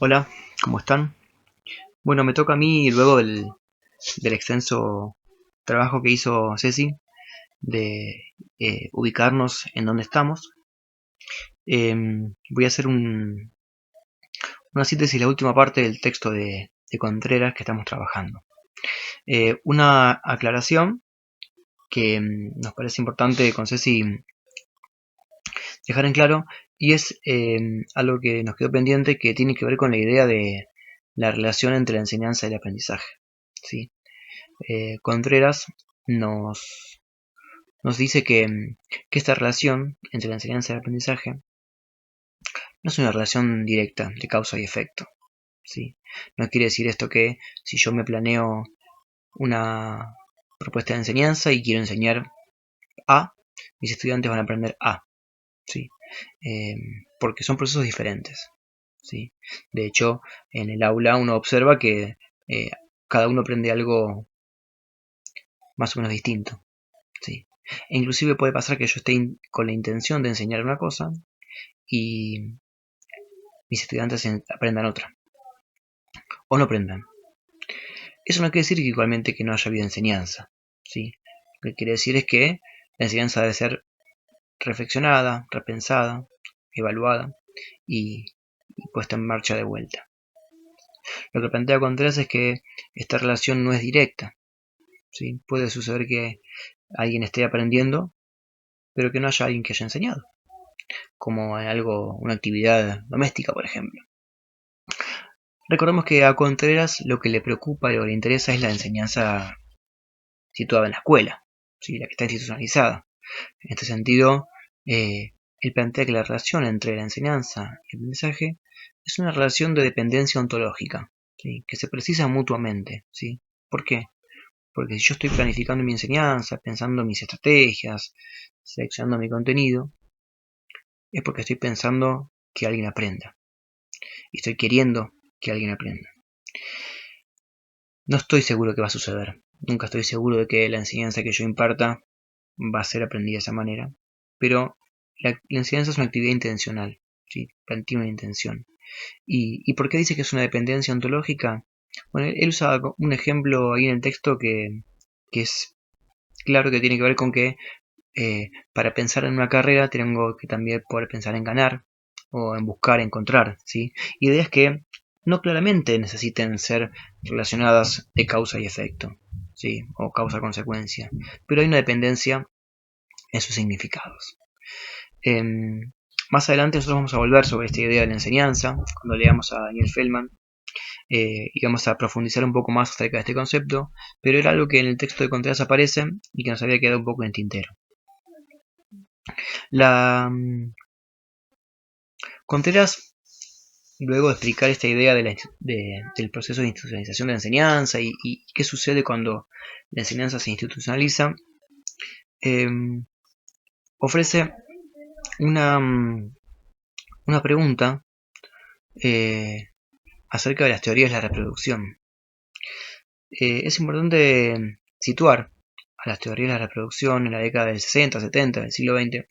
Hola, ¿cómo están? Bueno, me toca a mí luego del extenso trabajo que hizo Ceci de ubicarnos en donde estamos. Voy a hacer una síntesis de la última parte del texto de Contreras que estamos trabajando. Una aclaración que nos parece importante con Ceci dejar en claro y es algo que nos quedó pendiente que tiene que ver con la idea de la relación entre la enseñanza y el aprendizaje. ¿Sí? Contreras nos, nos dice que esta relación entre la enseñanza y el aprendizaje no es una relación directa de causa y efecto. ¿Sí? No quiere decir esto que si yo me planeo una propuesta de enseñanza y quiero enseñar A, mis estudiantes van a aprender A. ¿Sí? Eh, Porque son procesos diferentes. ¿Sí? De hecho, en el aula uno observa que cada uno aprende algo más o menos distinto. Sí. E inclusive puede pasar que yo esté con la intención de enseñar una cosa y mis estudiantes aprendan otra. O no aprendan. Eso no quiere decir que igualmente que no haya habido enseñanza. ¿Sí? Lo que quiere decir es que la enseñanza debe ser reflexionada, repensada, evaluada y, y puesta en marcha de vuelta. Lo que plantea Contreras es que esta relación no es directa. ¿Sí? Puede suceder que alguien esté aprendiendo, pero que no haya alguien que haya enseñado, como en algo, una actividad doméstica, por ejemplo. Recordemos que a Contreras lo que le preocupa y lo que le interesa es la enseñanza situada en la escuela, ¿sí? La que está institucionalizada. En este sentido, él plantea que la relación entre la enseñanza y el aprendizaje es una relación de dependencia ontológica, ¿sí? Que se precisa mutuamente. ¿Sí? ¿Por qué? Porque si yo estoy planificando mi enseñanza, pensando mis estrategias, seleccionando mi contenido, es porque estoy pensando que alguien aprenda. Y estoy queriendo que alguien aprenda. No estoy seguro que va a suceder. Nunca estoy seguro de que la enseñanza que yo imparta va a ser aprendida de esa manera. Pero la enseñanza es una actividad intencional. ¿Sí? Tiene una intención. ¿Y por qué dice que es una dependencia ontológica? Bueno, él usa un ejemplo ahí en el texto que es claro que tiene que ver con que para pensar en una carrera tengo que también poder pensar en ganar o en buscar, encontrar, ¿sí? Ideas que no claramente necesiten ser relacionadas de causa y efecto, ¿sí? O causa-consecuencia, pero hay una dependencia en sus significados. Eh, Más adelante nosotros vamos a volver sobre esta idea de la enseñanza, cuando leamos a Daniel Feldman, y vamos a profundizar un poco más acerca de este concepto, pero era algo que en el texto de Contreras aparece y que nos había quedado un poco en el tintero. La Contreras, luego de explicar esta idea del proceso de institucionalización de la enseñanza y qué sucede cuando la enseñanza se institucionaliza, eh, ofrece una, una pregunta acerca de las teorías de la reproducción. Es importante situar a las teorías de la reproducción en la década del 60, 70, del siglo XX,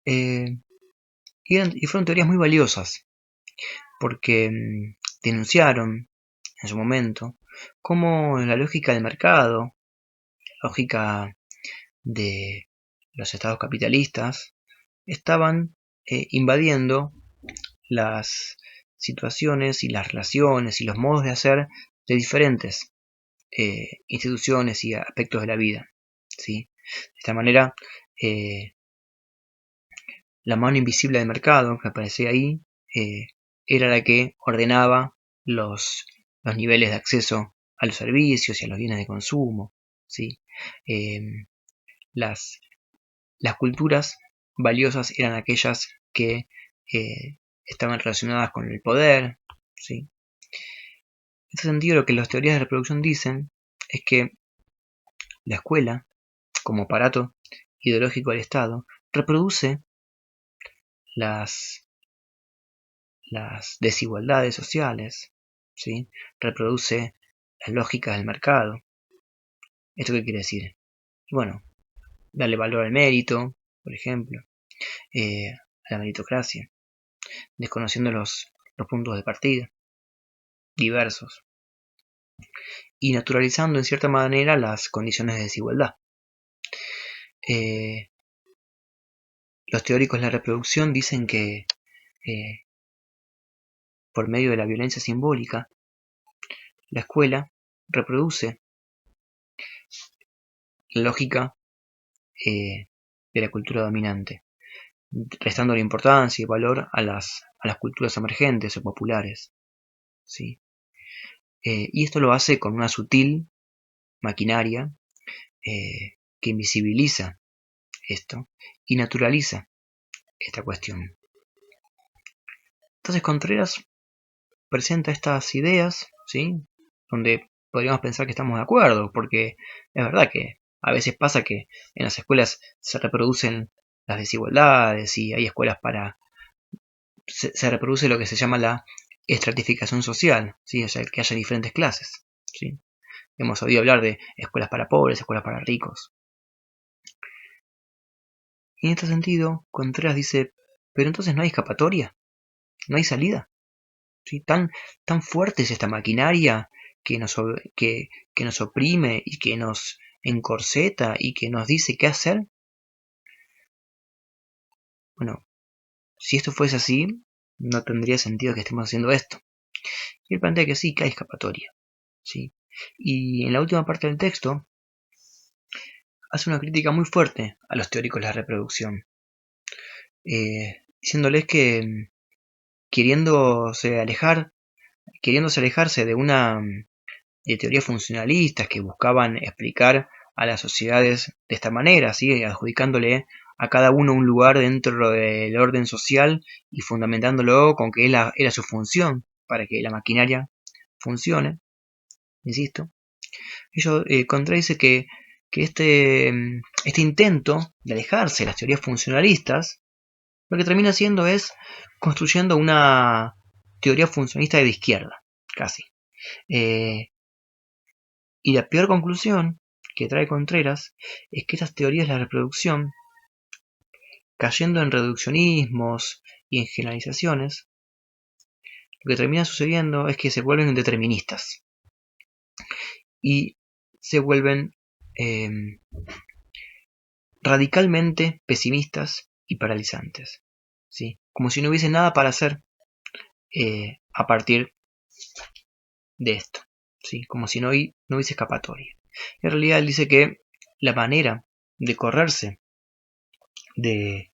y fueron teorías muy valiosas porque denunciaron en su momento cómo la lógica del mercado, la lógica de los estados capitalistas, estaban invadiendo las situaciones y las relaciones y los modos de hacer de diferentes instituciones y aspectos de la vida. ¿Sí? De esta manera, la mano invisible del mercado que aparecía ahí era la que ordenaba los niveles de acceso a los servicios y a los bienes de consumo. ¿Sí? Eh, las, las culturas valiosas eran aquellas que estaban relacionadas con el poder. ¿Sí? En este sentido, lo que las teorías de reproducción dicen es que la escuela, como aparato ideológico del Estado, reproduce las, las desigualdades sociales, ¿sí? Reproduce las lógicas del mercado. ¿Esto qué quiere decir? Bueno, darle valor al mérito, por ejemplo, a la meritocracia, desconociendo los puntos de partida, diversos, y naturalizando en cierta manera las condiciones de desigualdad. Los teóricos de la reproducción dicen que por medio de la violencia simbólica, la escuela reproduce la lógica de la cultura dominante, restando la importancia y valor a las culturas emergentes o populares, ¿sí? Y esto lo hace con una sutil maquinaria que invisibiliza esto y naturaliza esta cuestión. Entonces Contreras presenta estas ideas, ¿sí? Donde podríamos pensar que estamos de acuerdo, porque es verdad que a veces pasa que en las escuelas se reproducen las desigualdades y hay escuelas para... Se reproduce lo que se llama la estratificación social, ¿sí? O sea, que haya diferentes clases, ¿sí? Hemos oído hablar de escuelas para pobres, escuelas para ricos. Y en este sentido, Contreras dice, pero entonces no hay escapatoria, no hay salida. ¿Sí? Tan fuerte es esta maquinaria que nos oprime y que nos encorseta y que nos dice qué hacer. Bueno, si esto fuese así, no tendría sentido que estemos haciendo esto. Y él plantea que sí, que hay escapatoria, ¿sí? Y en la última parte del texto hace una crítica muy fuerte a los teóricos de la reproducción, diciéndoles que queriéndose alejarse de teorías funcionalistas que buscaban explicar a las sociedades de esta manera, ¿sí? Adjudicándole a cada uno un lugar dentro del orden social y fundamentándolo con que era su función para que la maquinaria funcione, insisto. Ellos contradice que este intento de alejarse de las teorías funcionalistas, lo que termina haciendo es construyendo una teoría funcionalista de izquierda, casi. Y la peor conclusión que trae Contreras es que estas teorías de la reproducción, cayendo en reduccionismos y en generalizaciones, lo que termina sucediendo es que se vuelven deterministas y se vuelven radicalmente pesimistas y paralizantes, ¿sí? Como si no hubiese nada para hacer a partir de esto, ¿sí? Como si no hubiese escapatoria. En realidad él dice que la manera de correrse de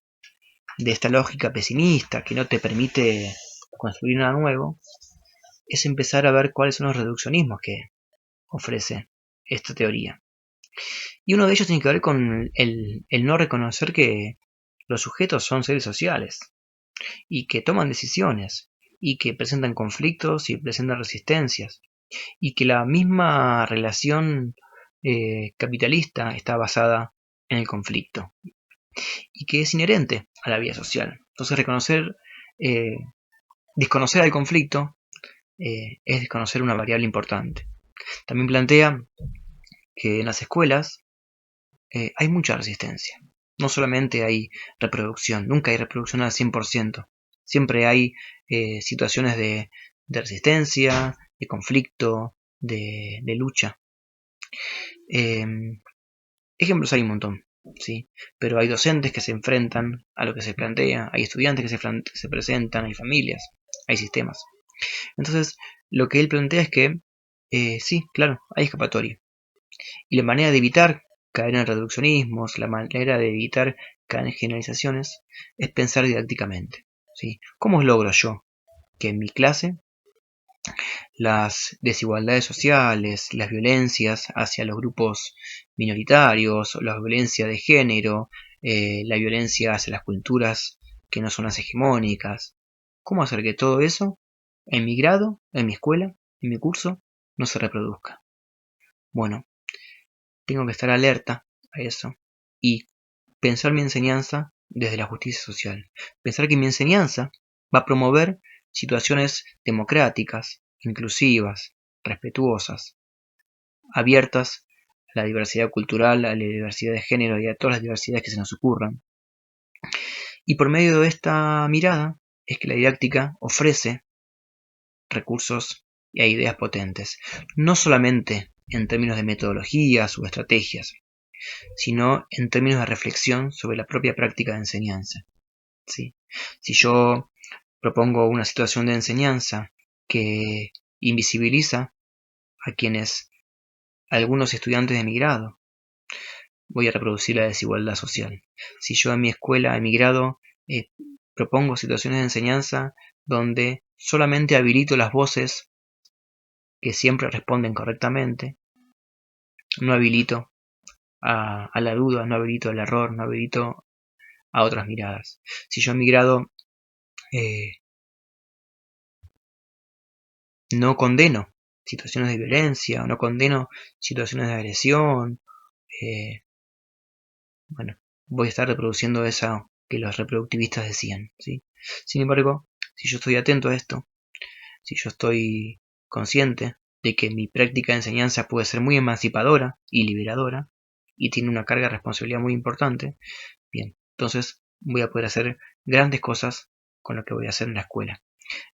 esta lógica pesimista que no te permite construir nada nuevo, es empezar a ver cuáles son los reduccionismos que ofrece esta teoría. Y uno de ellos tiene que ver con el no reconocer que los sujetos son seres sociales y que toman decisiones y que presentan conflictos y presentan resistencias y que la misma relación capitalista está basada en el conflicto y que es inherente a la vida social. Entonces desconocer al conflicto es desconocer una variable importante. También plantea que en las escuelas hay mucha resistencia. No solamente hay reproducción, nunca hay reproducción al 100%. Siempre hay situaciones de resistencia, de conflicto, de lucha. Ejemplos hay un montón, ¿sí? Pero hay docentes que se enfrentan a lo que se plantea, hay estudiantes que se presentan, hay familias, hay sistemas. Entonces, lo que él plantea es que, sí, claro, hay escapatoria. Y la manera de evitar caer en reduccionismos, la manera de evitar caer en generalizaciones, es pensar didácticamente, ¿sí? ¿Cómo logro yo que en mi clase las desigualdades sociales, las violencias hacia los grupos minoritarios, la violencia de género, la violencia hacia las culturas que no son las hegemónicas? ¿Cómo hacer que todo eso en mi grado, en mi escuela, en mi curso, no se reproduzca? Bueno, tengo que estar alerta a eso y pensar mi enseñanza desde la justicia social. Pensar que mi enseñanza va a promover situaciones democráticas, inclusivas, respetuosas, abiertas a la diversidad cultural, a la diversidad de género y a todas las diversidades que se nos ocurran. Y por medio de esta mirada es que la didáctica ofrece recursos y a ideas potentes, no solamente en términos de metodologías o estrategias, sino en términos de reflexión sobre la propia práctica de enseñanza. ¿Sí? Si yo propongo una situación de enseñanza que invisibiliza a quienes algunos estudiantes de mi grado, voy a reproducir la desigualdad social. Si yo en mi escuela de mi grado propongo situaciones de enseñanza donde solamente habilito las voces que siempre responden correctamente, no habilito a la duda, no habilito al error, no habilito a otras miradas. Si yo en mi grado no condeno situaciones de violencia, o no condeno situaciones de agresión, bueno, voy a estar reproduciendo esa que los reproductivistas decían, ¿sí? Sin embargo, si yo estoy atento a esto, si yo estoy consciente de que mi práctica de enseñanza puede ser muy emancipadora y liberadora, y tiene una carga de responsabilidad muy importante, bien, entonces voy a poder hacer grandes cosas con lo que voy a hacer en la escuela.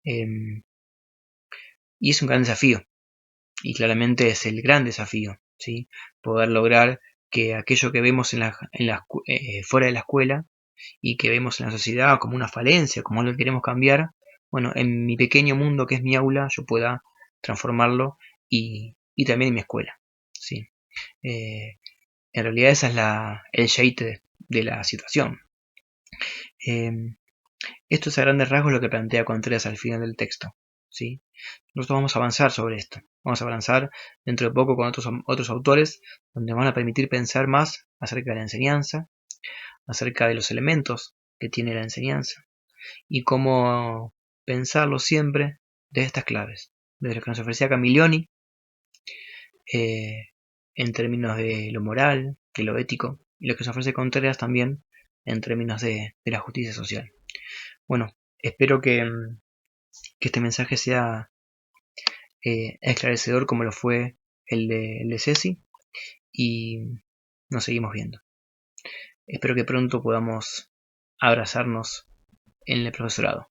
Y es un gran desafío, y claramente es el gran desafío, ¿sí? Poder lograr que aquello que vemos fuera de la escuela y que vemos en la sociedad como una falencia, como algo que queremos cambiar, bueno, en mi pequeño mundo que es mi aula, yo pueda transformarlo y también en mi escuela, ¿sí? En realidad esa es el jeite de la situación. Esto es a grandes rasgos lo que plantea Contreras al final del texto, ¿sí? Nosotros vamos a avanzar sobre esto. Vamos a avanzar dentro de poco con otros autores donde van a permitir pensar más acerca de la enseñanza, acerca de los elementos que tiene la enseñanza y cómo pensarlo siempre de estas claves, desde lo que nos ofrecía Camillioni en términos de lo moral, de lo ético, y lo que nos ofrece Contreras también en términos de la justicia social. Bueno, espero que este mensaje sea esclarecedor como lo fue el de Ceci, y nos seguimos viendo. Espero que pronto podamos abrazarnos en el profesorado.